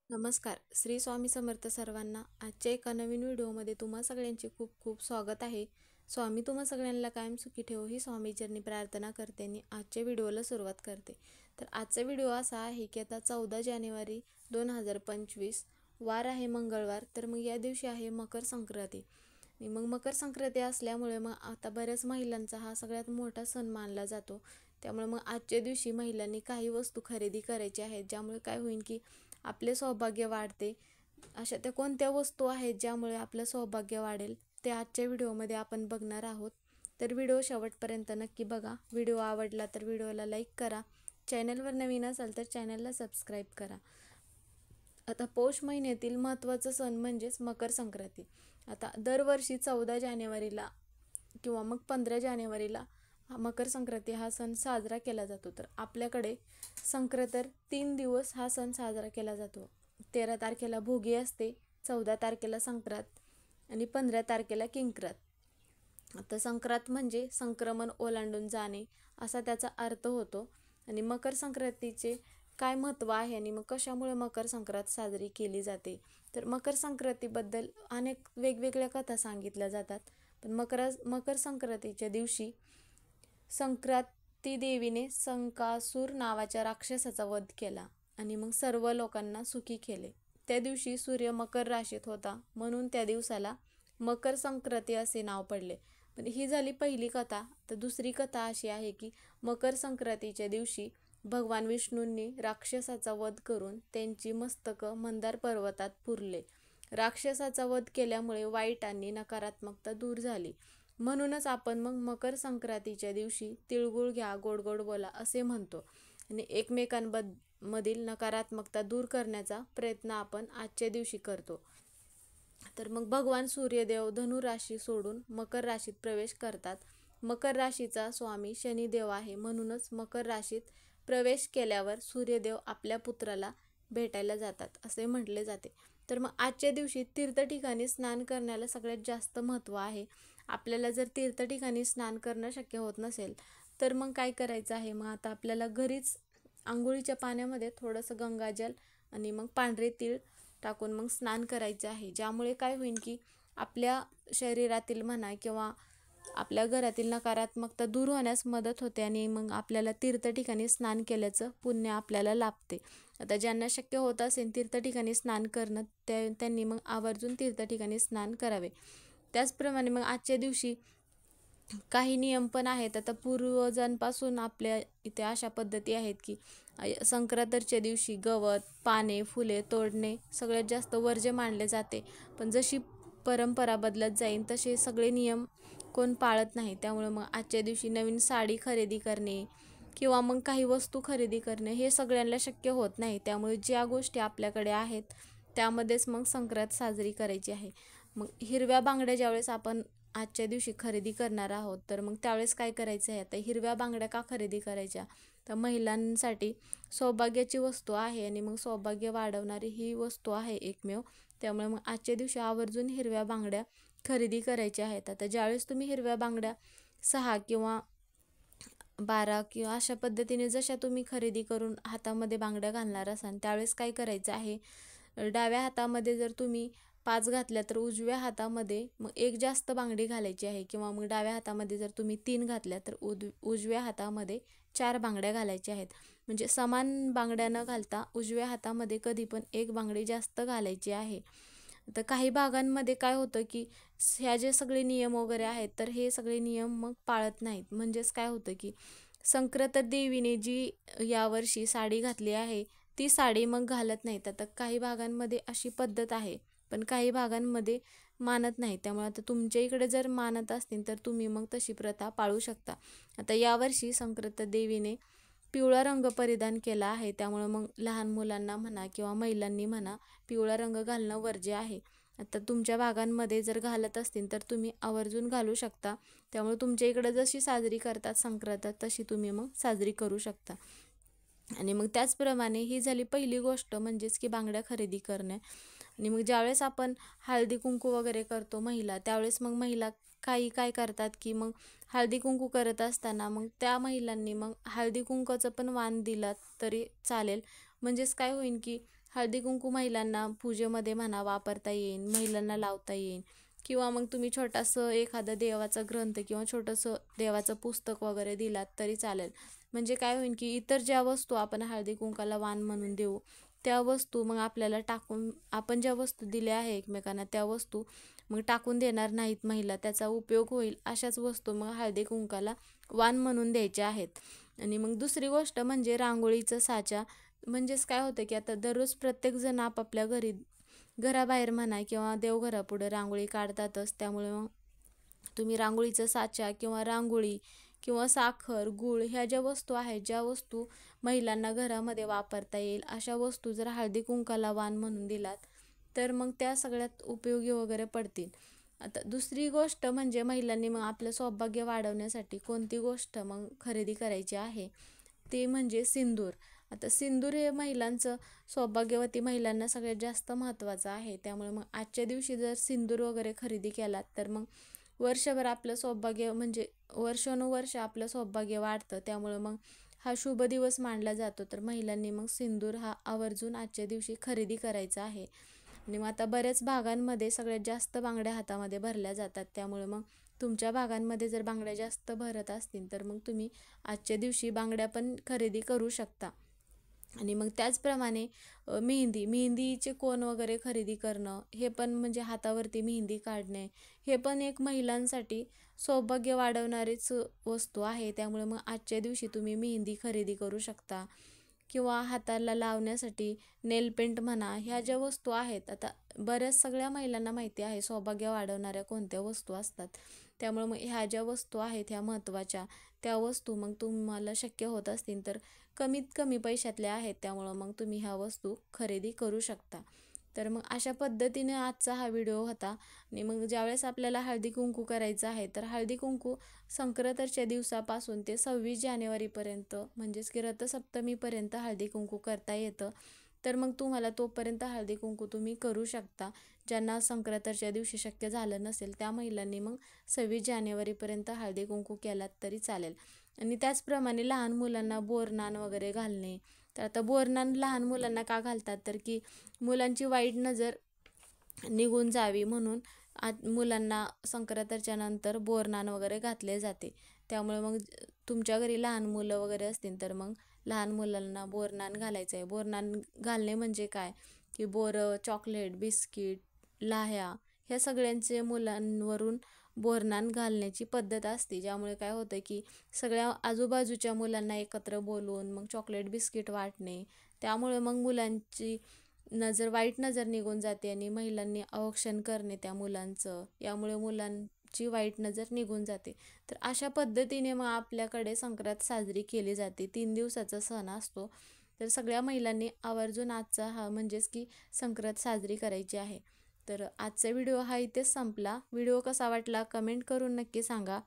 नमस्कार. श्री स्वामी समर्थ सर्वांना. आजच्या एका नवीन व्हिडिओमध्ये तुम्हा सगळ्यांचे खूप खूप स्वागत आहे. स्वामी तुम्हा सगळ्यांना कायम सुखी ठेवो ही स्वामीचरणी प्रार्थना करते आणि आजच्या व्हिडिओला सुरुवात करते. तर आजचा व्हिडिओ असा आहे की आता 14 जानेवारी 2025 वार आहे मंगळवार. तर मग या दिवशी आहे मकर संक्रांती. आणि मग मकर संक्रांती असल्यामुळे मग आता बऱ्याच महिलांचा हा सगळ्यात मोठा सण मानला जातो. त्यामुळे मग आजच्या दिवशी महिलांनी काही वस्तू खरेदी करायची आहेत, ज्यामुळे काय होईल की आपले सौभाग्य वाढते. अशा त्या कोणत्या वस्तू आहेत ज्यामुळे आपलं सौभाग्य वाढेल ते आजच्या व्हिडिओमध्ये आपण बघणार आहोत. तर व्हिडिओ शेवटपर्यंत नक्की बघा. व्हिडिओ आवडला तर व्हिडिओला लाईक करा. चॅनलवर नवीन असाल तर चॅनलला सबस्क्राईब करा. आता पौष महिन्यातील महत्त्वाचा सण म्हणजेच मकर संक्रांती. आता दरवर्षी 14 जानेवारीला किंवा मग 15 जानेवारीला मकर संक्रांती हा सण साजरा केला जातो. तर आपल्याकडे संक्रांतर 3 दिवस हा सण साजरा केला जातो. 13 तारखेला भोगी असते, 14 तारखेला संक्रांत आणि 15 तारखेला किंक्रात. आता संक्रांत म्हणजे संक्रमण ओलांडून जाणे असा त्याचा अर्थ होतो. आणि मकर संक्रांतीचे काय महत्त्व आहे आणि मग कशामुळे मकर संक्रांत साजरी केली जाते. तर मकर संक्रांतीबद्दल अनेक वेगवेगळ्या कथा सांगितल्या जातात. पण मकर संक्रांतीच्या दिवशी संक्रांती देवीने संकासूर नावाच्या राक्षसाचा वध केला आणि मग सर्व लोकांना सुखी केले. त्या दिवशी सूर्य मकर राशीत होता, म्हणून त्या दिवसाला मकर संक्रांती असे नाव पडले. पण ही झाली पहिली कथा. तर दुसरी कथा अशी आहे की मकर संक्रांतीच्या दिवशी भगवान विष्णूंनी राक्षसाचा वध करून त्यांची मस्तकं मंदार पर्वतात पुरले. राक्षसाचा वध केल्यामुळे वाईट आणि नकारात्मकता दूर झाली. म्हणूनच आपण मग मकर संक्रांतीच्या दिवशी तिळगुळ घ्या, गोड गोड बोला असे म्हणतो आणि एकमेकांमधील नकारात्मकता दूर करण्याचा प्रयत्न आपण आजच्या दिवशी करतो. तर मग भगवान सूर्यदेव धनु राशी सोडून मकर राशीत प्रवेश करतात. मकर राशीचा स्वामी शनिदेव आहे, म्हणूनच मकर राशीत प्रवेश केल्यावर सूर्यदेव आपल्या पुत्राला भेटायला जातात असे म्हटले जाते. तर मग आजच्या दिवशी तीर्थ ठिकाणी स्नान करण्याला सगळ्यात जास्त महत्त्व आहे. आपल्याला जर तीर्थ ठिकाणी स्नान करणं शक्य होत नसेल तर मग काय करायचं आहे, मग आता आपल्याला घरीच आंघोळीच्या पाण्यामध्ये थोडंसं गंगाजल आणि मग पांढरे तीळ टाकून मग स्नान करायचं आहे. ज्यामुळे काय होईल की आपल्या शरीरातील म्हणा किंवा आपल्या घरातील नकारात्मकता दूर होण्यास मदत होते आणि मग आपल्याला तीर्थ ठिकाणी स्नान केल्याचं पुण्य आपल्याला लाभते. आता ज्यांना शक्य होत असेल तीर्थ ठिकाणी स्नान करणं त्यांनी मग आवर्जून तीर्थ ठिकाणी स्नान करावे. त्याचप्रमाणे मग आजच्या दिवशी काही नियम पण आहेत. आता पूर्वजांपासून आपल्या इथे अशा पद्धती आहेत की संक्रांतीच्या दिवशी गवत, पाने, फुले तोडणे सगळ्यात जास्त वर्ज्य मानले जाते. पण जशी परंपरा बदलत जाईल तसे सगळे नियम कोण पाळत नाही. त्यामुळे मग आजच्या दिवशी नवीन साडी खरेदी करणे किंवा मग काही वस्तू खरेदी करणे हे सगळ्यांना शक्य होत नाही. त्यामुळे ज्या गोष्टी आपल्याकडे आहेत त्यामध्येच मग संक्रांत साजरी करायची आहे. मग हिरव्या बांगड्या ज्यावेळेस आपण आजच्या दिवशी खरेदी करणार आहोत तर मग त्यावेळेस काय करायचं आहे, आता हिरव्या बांगड्या का खरेदी करायच्या, तर महिलांसाठी सौभाग्याची वस्तू आहे आणि मग सौभाग्य वाढवणारी ही वस्तू आहे एकमेव. त्यामुळे मग आजच्या दिवशी आवर्जून हिरव्या बांगड्या खरेदी करायच्या आहेत. आता ज्यावेळेस तुम्ही हिरव्या बांगड्या 6 किंवा 12 किंवा अशा पद्धतीने जशा तुम्ही खरेदी करून हातामध्ये बांगड्या घालणार असाल त्यावेळेस काय करायचं आहे, डाव्या हातामध्ये जर तुम्ही 5 घातल्या तर उजव्या हातामध्ये मग एक जास्त बांगडी घालायची आहे किंवा मग डाव्या हातामध्ये जर तुम्ही 3 घातल्या तर उजव्या हातामध्ये 4 बांगड्या घालायच्या आहेत. म्हणजे समान बांगड्या न घालता उजव्या हातामध्ये कधी पण एक बांगडी जास्त घालायची आहे. तर काही भागांमध्ये काय होतं की ह्या जे सगळे नियम वगैरे आहेत तर हे सगळे नियम मग पाळत नाहीत. म्हणजेच काय होतं की संक्रांत देवीने जी यावर्षी साडी घातली आहे ती साडी मग घालत नाहीत. आता काही भागांमध्ये अशी पद्धत आहे पण काही भागांमध्ये मानत नाही. त्यामुळे आता तुमच्या इकडे जर मानत असतील तर तुम्ही मग तशी प्रथा पाळू शकता. आता यावर्षी संक्रांत देवीने पिवळा रंग परिधान केला आहे. त्यामुळे मग लहान मुलांना म्हणा किंवा महिलांनी म्हणा पिवळा रंग घालणं वर्ज्य आहे. आता तुमच्या भागांमध्ये जर घालत असतील तर तुम्ही आवर्जून घालू शकता. त्यामुळे तुमच्या इकडे जशी साजरी करतात संक्रांत तशी तुम्ही मग साजरी करू शकता. आणि मग त्याचप्रमाणे ही झाली पहिली गोष्ट म्हणजेच की बांगड्या खरेदी करणे. आणि मग ज्यावेळेस आपण हळदी कुंकू वगैरे करतो महिला, त्यावेळेस मग महिला काही काय करतात की मग हळदी कुंकू करत असताना मग त्या महिलांनी मग हळदी कुंकाचं पण वाण दिला तरी चालेल. म्हणजेच काय होईल की हळदी कुंकू महिलांना पूजेमध्ये म्हणा वापरता येईल, महिलांना लावता येईल, किंवा मग तुम्ही छोटासं एखादं देवाचा ग्रंथ किंवा छोटंसं देवाचं पुस्तक वगैरे दिलात तरी चालेल. म्हणजे काय होईल की इतर ज्या वस्तू आपण हळदी कुंकाला वाण म्हणून देऊ त्या वस्तू मग आपल्याला टाकून, आपण ज्या वस्तू दिल्या आहे एकमेकांना त्या वस्तू मग टाकून देणार नाहीत महिला, त्याचा उपयोग होईल अशाच वस्तू मग हळदी कुंकाला वाण म्हणून द्यायच्या आहेत. आणि मग दुसरी गोष्ट म्हणजे रांगोळीचं साचा. म्हणजेच काय होतं की आता दररोज प्रत्येकजण आपापल्या घराबाहेर म्हणा किंवा देवघरापुढे रांगोळी काढतातच. त्यामुळे मग तुम्ही रांगोळीचा साचा किंवा रांगोळी किंवा साखर गूळ ह्या ज्या वस्तू आहेत, ज्या वस्तू महिलांना घरामध्ये वापरता येईल अशा वस्तू जर हळदी कुंकाला वाण म्हणून दिलात तर मग त्या सगळ्यात उपयोगी वगैरे पडतील. आता दुसरी गोष्ट म्हणजे महिलांनी मग आपलं सौभाग्य वाढवण्यासाठी कोणती गोष्ट मग खरेदी करायची आहे ते म्हणजे सिंदूर. आता सिंदूर हे महिलांचं, सौभाग्यवती महिलांना सगळ्यात जास्त महत्त्वाचं आहे. त्यामुळे मग आजच्या दिवशी जर सिंदूर वगैरे खरेदी केलात तर मग वर्षभर आपलं सौभाग्य म्हणजे वर्षानुवर्ष आपलं सौभाग्य वाढतं. त्यामुळे मग हा शुभ दिवस मानला जातो. तर महिलांनी मग सिंदूर हा आवर्जून आजच्या दिवशी खरेदी करायचा आहे. आणि मग आता बऱ्याच भागांमध्ये सगळ्यात जास्त बांगड्या हातामध्ये भरल्या जातात. त्यामुळे मग तुमच्या भागांमध्ये जर बांगड्या जास्त भरत असतील तर मग तुम्ही आजच्या दिवशी बांगड्या पण खरेदी करू शकता. आणि मग त्याचप्रमाणे मेहंदीचे कोन वगैरे खरेदी करणं, हे पण म्हणजे हातावरती मेहंदी काढणे, हे पण एक महिलांसाठी सौभाग्य वाढवणारीच वस्तू आहे. त्यामुळे मग आजच्या दिवशी तुम्ही मेहंदी खरेदी करू शकता. किंवा हाताला लावण्यासाठी नेल पेंट म्हणा, ह्या ज्या वस्तू आहेत, आता बऱ्याच सगळ्या महिलांना माहिती आहे सौभाग्य वाढवणाऱ्या कोणत्या वस्तू असतात. त्यामुळे मग ह्या ज्या वस्तू आहेत ह्या महत्त्वाच्या, त्या वस्तू मग तुम्हाला शक्य होत असतील तर कमीत कमी पैशातल्या आहेत. त्यामुळं मग तुम्ही ह्या वस्तू खरेदी करू शकता. तर मग अशा पद्धतीने आजचा हा व्हिडिओ होता. आणि मग ज्यावेळेस आपल्याला हळदी कुंकू करायचं आहे तर हळदी कुंकू संक्रांतीच्या दिवसापासून ते 26 जानेवारीपर्यंत म्हणजेच की रथसप्तमीपर्यंत हळदी कुंकू करता येतं. तर मग तुम्हाला तोपर्यंत हळदी कुंकू तुम्ही करू शकता. ज्यांना संक्रांतीच्या दिवशी शक्य झालं नसेल त्या महिलांनी मग 26 जानेवारीपर्यंत हळदी कुंकू केलात तरी चालेल. आणि त्याचप्रमाणे लहान मुलांना बोरनान वगैरे घालणे. तर आता बोरनान लहान मुलांना का घालतात तर की मुलांची वाईट नजर निघून जावी म्हणून मुलांना संक्रांतीच्या नंतर बोरनान वगैरे घातले जाते. त्यामुळे मग तुमच्या घरी लहान मुलं वगैरे असतील तर मग लहान मुलांना बोरनान घालायचं आहे. बोरनान घालणे म्हणजे काय की बोरं, चॉकलेट, बिस्किट, लाह्या ह्या सगळ्यांचे मुलांवरून बोरनान घालण्याची पद्धत असते. ज्यामुळे काय होतं की सगळ्या आजूबाजूच्या मुलांना एकत्र बोलवून मग चॉकलेट बिस्किट वाटणे, त्यामुळे मग मुलांची वाईट नजर निघून जाते आणि महिलांनी औक्षण करणे त्या मुलांचं, यामुळे मुलांची वाईट नजर निघून जाते. तर अशा पद्धतीने मग आपल्याकडे संक्रांत साजरी केली जाते. 3 दिवसाचा सण असतो. तर सगळ्या महिलांनी आवर्जून आजचा हा म्हणजेच की संक्रांत साजरी करायची आहे. तर आजचा व्हिडिओ हा इथेच संपला. व्हिडिओ कसा वाटला कमेंट करून नक्की सांगा.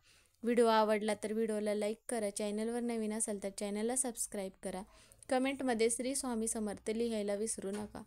व्हिडिओ आवडला तर व्हिडिओला लाईक करा. चॅनलवर नवीन असाल तर चॅनलला सबस्क्राईब करा. कमेंटमध्ये श्री स्वामी समर्थ लिहायला विसरू नका.